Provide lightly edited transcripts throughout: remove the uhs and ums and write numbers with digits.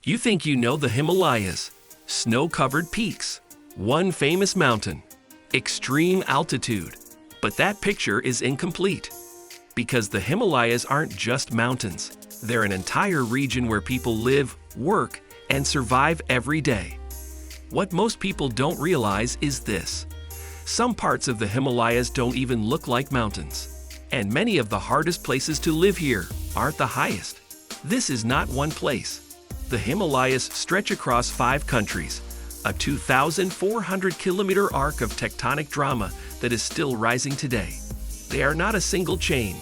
You think you know the Himalayas, snow-covered peaks, one famous mountain, extreme altitude, but that picture is incomplete. Because the Himalayas aren't just mountains, they're an entire region where people live, work, and survive every day. What most people don't realize is this. Some parts of the Himalayas don't even look like mountains. And many of the hardest places to live here aren't the highest. This is not one place. The Himalayas stretch across 5 countries, a 2,400-kilometer arc of tectonic drama that is still rising today. They are not a single chain,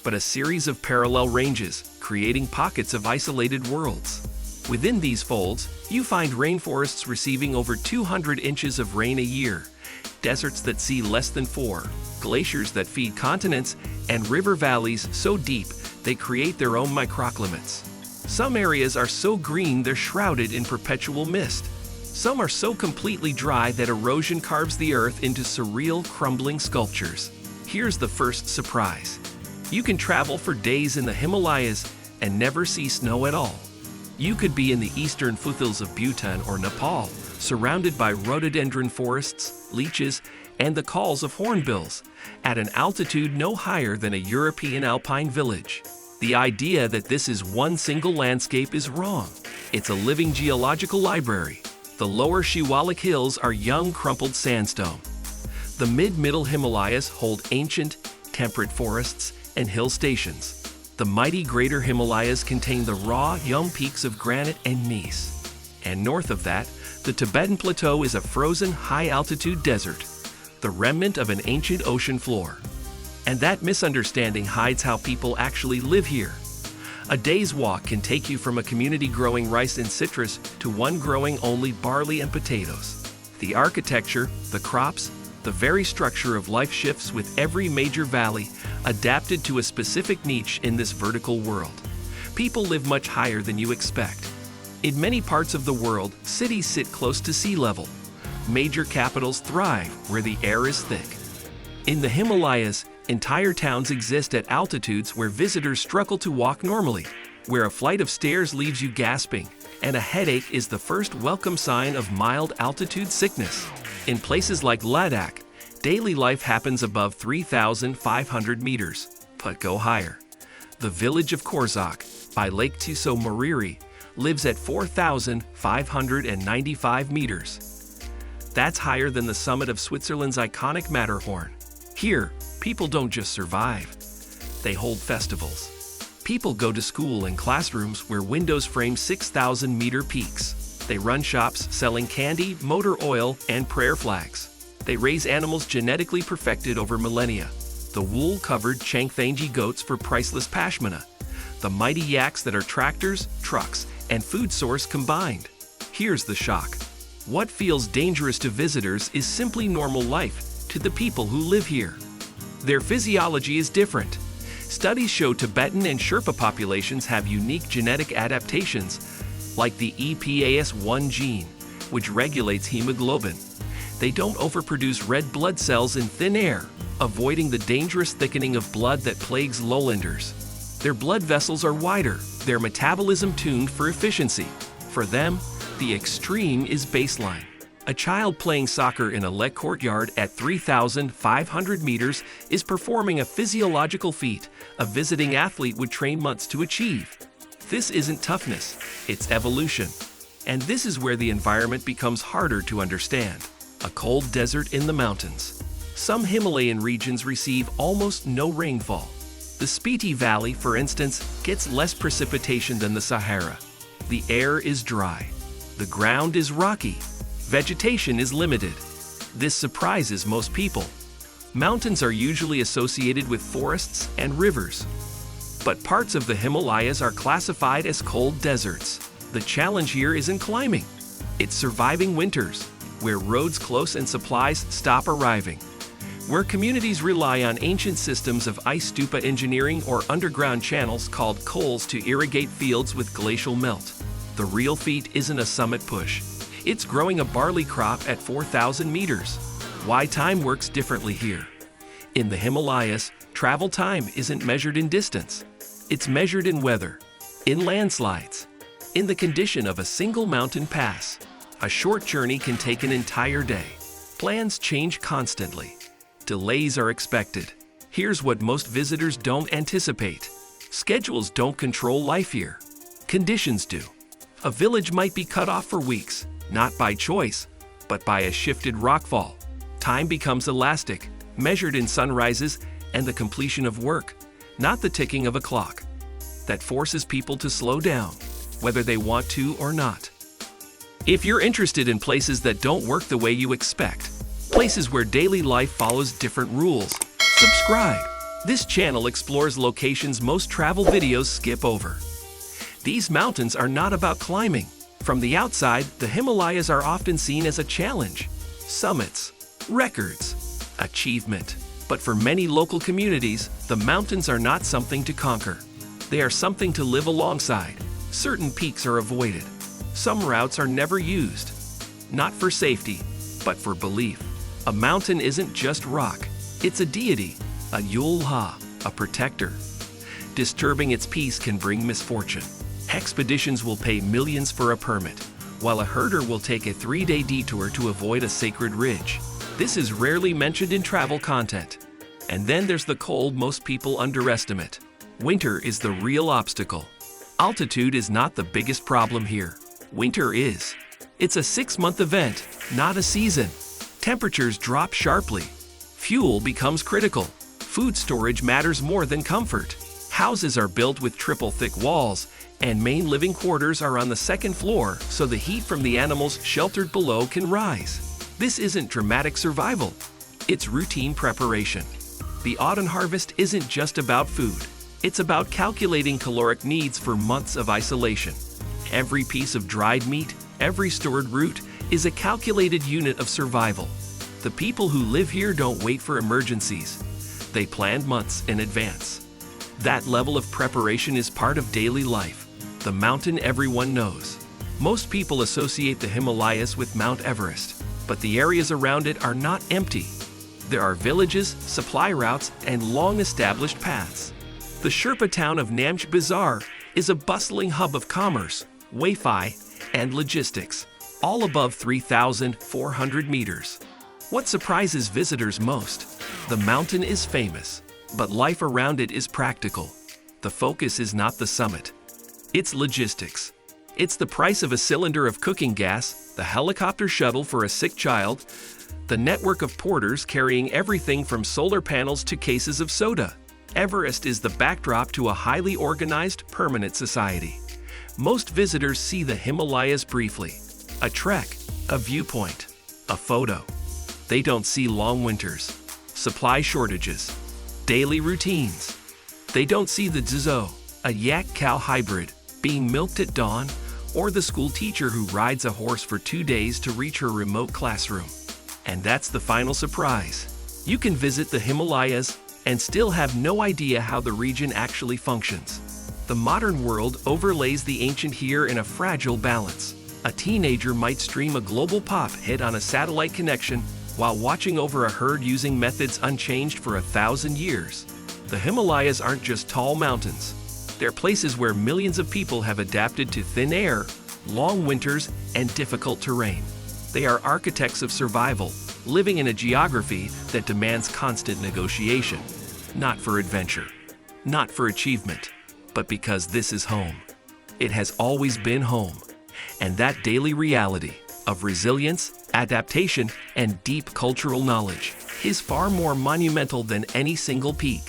but a series of parallel ranges, creating pockets of isolated worlds. Within these folds, you find rainforests receiving over 200 inches of rain a year, deserts that see less than 4, glaciers that feed continents, and river valleys so deep they create their own microclimates. Some areas are so green they're shrouded in perpetual mist. Some are so completely dry that erosion carves the earth into surreal, crumbling sculptures. Here's the first surprise. You can travel for days in the Himalayas and never see snow at all. You could be in the eastern foothills of Bhutan or Nepal, surrounded by rhododendron forests, leeches, and the calls of hornbills, at an altitude no higher than a European alpine village. The idea that this is one single landscape is wrong. It's a living geological library. The lower Shivalik hills are young, crumpled sandstone. The mid-middle Himalayas hold ancient, temperate forests and hill stations. The mighty greater Himalayas contain the raw, young peaks of granite and gneiss. And north of that, the Tibetan plateau is a frozen, high-altitude desert, the remnant of an ancient ocean floor. And that misunderstanding hides how people actually live here. A day's walk can take you from a community growing rice and citrus to one growing only barley and potatoes. The architecture, the crops, the very structure of life shifts with every major valley, adapted to a specific niche in this vertical world. People live much higher than you expect. In many parts of the world, cities sit close to sea level. Major capitals thrive where the air is thick. In the Himalayas, entire towns exist at altitudes where visitors struggle to walk normally, where a flight of stairs leaves you gasping, and a headache is the first welcome sign of mild altitude sickness. In places like Ladakh, daily life happens above 3,500 meters, but go higher. The village of Korors, by Lake Tso Moriri, lives at 4,595 meters. That's higher than the summit of Switzerland's iconic Matterhorn. Here, people don't just survive, they hold festivals. People go to school in classrooms where windows frame 6,000-meter peaks. They run shops selling candy, motor oil, and prayer flags. They raise animals genetically perfected over millennia. The wool-covered changi goats for priceless pashmina. The mighty yaks that are tractors, trucks, and food source combined. Here's the shock. What feels dangerous to visitors is simply normal life to the people who live here. Their physiology is different. Studies show Tibetan and Sherpa populations have unique genetic adaptations, like the EPAS1 gene, which regulates hemoglobin. They don't overproduce red blood cells in thin air, avoiding the dangerous thickening of blood that plagues lowlanders. Their blood vessels are wider, their metabolism tuned for efficiency. For them, the extreme is baseline. A child playing soccer in a lake courtyard at 3,500 meters is performing a physiological feat a visiting athlete would train months to achieve. This isn't toughness, it's evolution. And this is where the environment becomes harder to understand. A cold desert in the mountains. Some Himalayan regions receive almost no rainfall. The Spiti Valley, for instance, gets less precipitation than the Sahara. The air is dry. The ground is rocky. Vegetation is limited. This surprises most people. Mountains are usually associated with forests and rivers. But parts of the Himalayas are classified as cold deserts. The challenge here isn't climbing. It's surviving winters, where roads close and supplies stop arriving. Where communities rely on ancient systems of ice stupa engineering or underground channels called cols to irrigate fields with glacial melt. The real feat isn't a summit push. It's growing a barley crop at 4,000 meters. Why time works differently here. In the Himalayas, travel time isn't measured in distance. It's measured in weather, in landslides, In the condition of a single mountain pass, a short journey can take an entire day. Plans change constantly. Delays are expected. Here's what most visitors don't anticipate. Schedules don't control life here. Conditions do. A village might be cut off for weeks, not by choice, but by a shifted rockfall. Time becomes elastic, measured in sunrises and the completion of work, not the ticking of a clock. That forces people to slow down, whether they want to or not. If you're interested in places that don't work the way you expect, places where daily life follows different rules, subscribe. This channel explores locations most travel videos skip over. These mountains are not about climbing. From the outside, the Himalayas are often seen as a challenge. Summits, records, achievement. But for many local communities, the mountains are not something to conquer. They are something to live alongside. Certain peaks are avoided. Some routes are never used. Not for safety, but for belief. A mountain isn't just rock. It's a deity, a Yulha, a protector. Disturbing its peace can bring misfortune. Expeditions will pay millions for a permit, while a herder will take a 3-day detour to avoid a sacred ridge. This is rarely mentioned in travel content. And then there's the cold most people underestimate. Winter is the real obstacle. Altitude is not the biggest problem here. Winter is. It's a 6-month event, not a season. Temperatures drop sharply. Fuel becomes critical. Food storage matters more than comfort. Houses are built with triple-thick walls, and main living quarters are on the second floor so the heat from the animals sheltered below can rise. This isn't dramatic survival. It's routine preparation. The autumn harvest isn't just about food. It's about calculating caloric needs for months of isolation. Every piece of dried meat, every stored root, is a calculated unit of survival. The people who live here don't wait for emergencies. They plan months in advance. That level of preparation is part of daily life. The mountain everyone knows. Most people associate the Himalayas with Mount Everest, but the areas around it are not empty. There are villages, supply routes, and long-established paths. The Sherpa town of Namche Bazaar is a bustling hub of commerce, Wi-Fi, and logistics, all above 3,400 meters. What surprises visitors most? The mountain is famous, but life around it is practical. The focus is not the summit. It's logistics. It's the price of a cylinder of cooking gas, the helicopter shuttle for a sick child, the network of porters carrying everything from solar panels to cases of soda. Everest is the backdrop to a highly organized, permanent society. Most visitors see the Himalayas briefly. A trek, a viewpoint, a photo. They don't see long winters, supply shortages, daily routines. They don't see the Tso, a yak-cow hybrid, being milked at dawn, or the school teacher who rides a horse for 2 days to reach her remote classroom. And that's the final surprise. You can visit the Himalayas and still have no idea how the region actually functions. The modern world overlays the ancient here in a fragile balance. A teenager might stream a global pop hit on a satellite connection while watching over a herd using methods unchanged for 1,000 years. The Himalayas aren't just tall mountains. They're places where millions of people have adapted to thin air, long winters, and difficult terrain. They are architects of survival, living in a geography that demands constant negotiation. Not for adventure, not for achievement, but because this is home. It has always been home. And that daily reality of resilience, adaptation, and deep cultural knowledge is far more monumental than any single peak.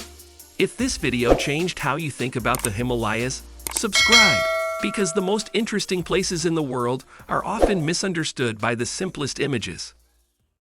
If this video changed how you think about the Himalayas, subscribe, because the most interesting places in the world are often misunderstood by the simplest images.